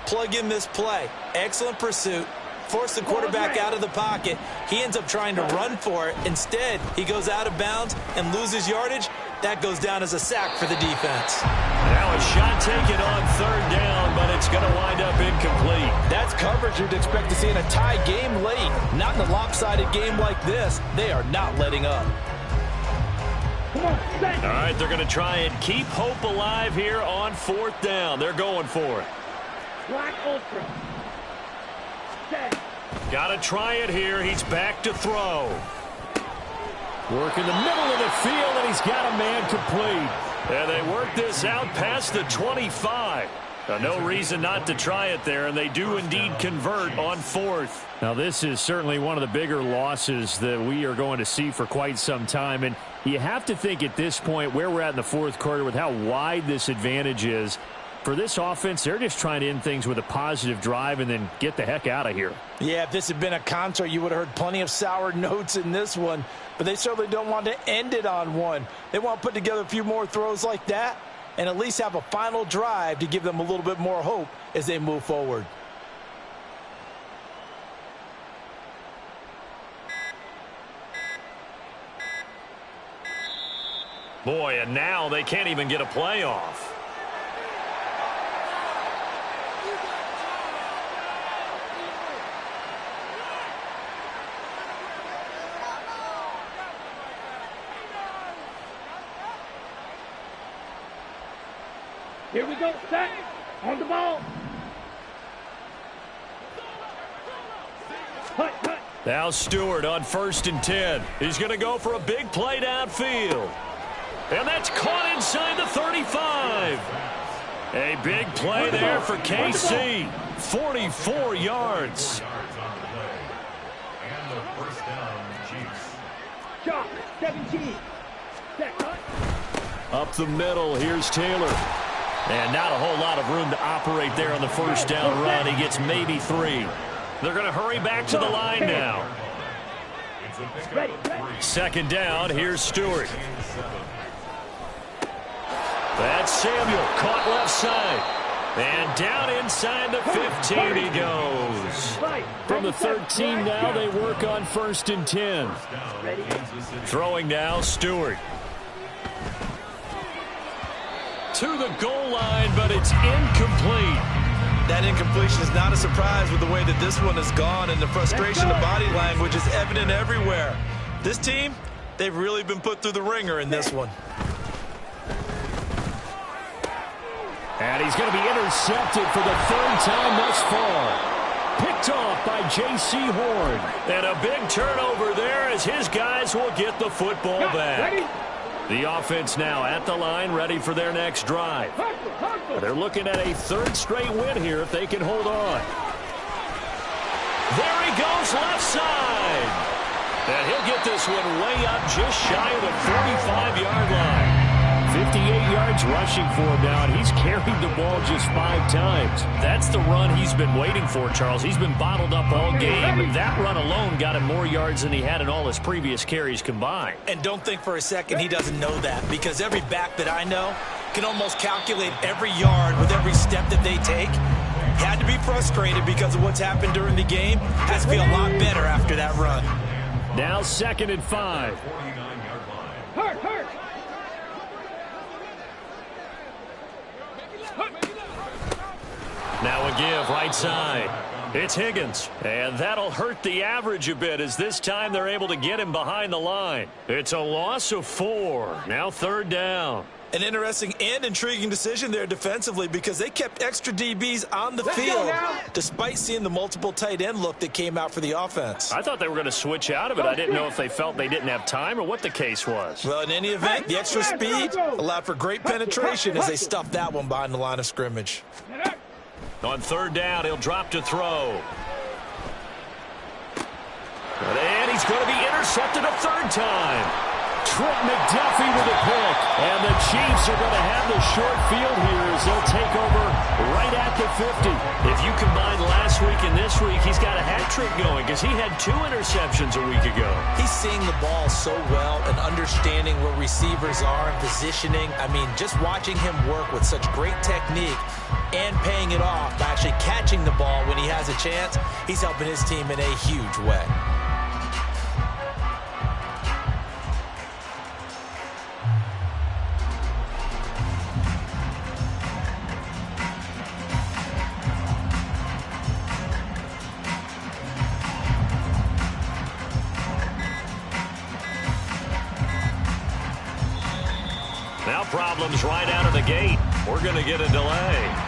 plug in this play. Excellent pursuit. Force the quarterback out of the pocket. He ends up trying to run for it. Instead, he goes out of bounds and loses yardage. That goes down as a sack for the defense. Now a shot taken on third down, but it's going to wind up incomplete. That's coverage you'd expect to see in a tie game late. Not in a lopsided game like this. They are not letting up. Come on, all right, they're going to try and keep hope alive here on fourth down. They're going for it. Black Ultra. Set. Got to try it here. He's back to throw. Work in the middle of the field, and he's got a man complete. And they work this out past the 25. No reason not to try it there, and they do indeed convert on fourth. Now, this is certainly one of the bigger losses that we are going to see for quite some time. And you have to think at this point where we're at in the fourth quarter with how wide this advantage is. For this offense, they're just trying to end things with a positive drive and then get the heck out of here. Yeah, if this had been a concert, you would have heard plenty of sour notes in this one. But they certainly don't want to end it on one. They want to put together a few more throws like that and at least have a final drive to give them a little bit more hope as they move forward. Boy, and now they can't even get a playoff. Here we go, set, on the ball. Cut, cut. Now Stewart on 1st and 10. He's going to go for a big play downfield. And that's caught inside the 35. A big play there for KC. 44 yards. And the first down, Chiefs. Shot, 17. Set, cut. Up the middle, here's Taylor. And not a whole lot of room to operate there on the first down run. He gets maybe 3. They're going to hurry back to the line now. Ready, ready. 2nd down, here's Stewart. That's Samuel, caught left side. And down inside the 15 he goes. From the 13 now, they work on 1st and 10. Throwing now, Stewart. To the goal line, but it's incomplete. That incompletion is not a surprise with the way that this one has gone, and the frustration, the body language is evident everywhere. This team, they've really been put through the ringer in this one. And he's going to be intercepted for the 3rd time thus far. Picked off by J.C. Horn. And a big turnover there as his guys will get the football back. The offense now at the line, ready for their next drive. They're looking at a 3rd straight win here if they can hold on. There he goes left side. And he'll get this one way up just shy of the 45-yard line. 58 yards rushing for him now, and he's carried the ball just 5 times. That's the run he's been waiting for, Charles. He's been bottled up all game. That run alone got him more yards than he had in all his previous carries combined. And don't think for a second he doesn't know that, because every back that I know can almost calculate every yard with every step that they take. Had to be frustrated because of what's happened during the game. Has to be a lot better after that run. Now 2nd and 5. 49-yard line. Hurt, hurt. Now a give right side. It's Higgins. And that'll hurt the average a bit as this time they're able to get him behind the line. It's a loss of 4. Now 3rd down. An interesting and intriguing decision there defensively, because they kept extra DBs on the field despite seeing the multiple tight end look that came out for the offense. I thought they were going to switch out of it. I didn't know if they felt they didn't have time or what the case was. Well, in any event, the extra speed allowed for great penetration as they stuffed that one behind the line of scrimmage. On 3rd down, he'll drop to throw. And he's going to be intercepted a 3rd time. Trent McDuffie with a pick. And the Chiefs are going to have the short field here as they'll take over right at the 50. If you combine last week and this week, he's got a hat trick going because he had 2 interceptions a week ago. He's seeing the ball so well and understanding where receivers are and positioning. I mean, just watching him work with such great technique and paying it off by actually catching the ball when he has a chance, he's helping his team in a huge way. Now problems right out of the gate. We're going to get a delay.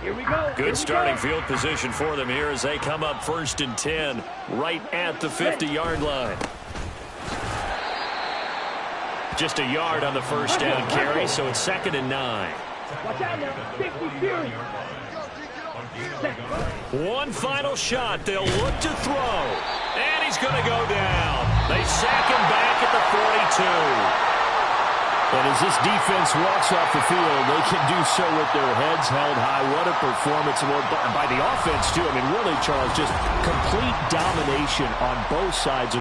Here we go. Good starting field position for them here as they come up 1st and 10 right at the 50-yard line. Just a yard on the 1st down carry, so it's 2nd and 9. Watch out now. 50 Fury. One final shot. They'll look to throw. And he's going to go down. They sack him back at the 42. And as this defense walks off the field, they can do so with their heads held high. What a performance by the offense, too. I mean, really, Charles, just complete domination on both sides of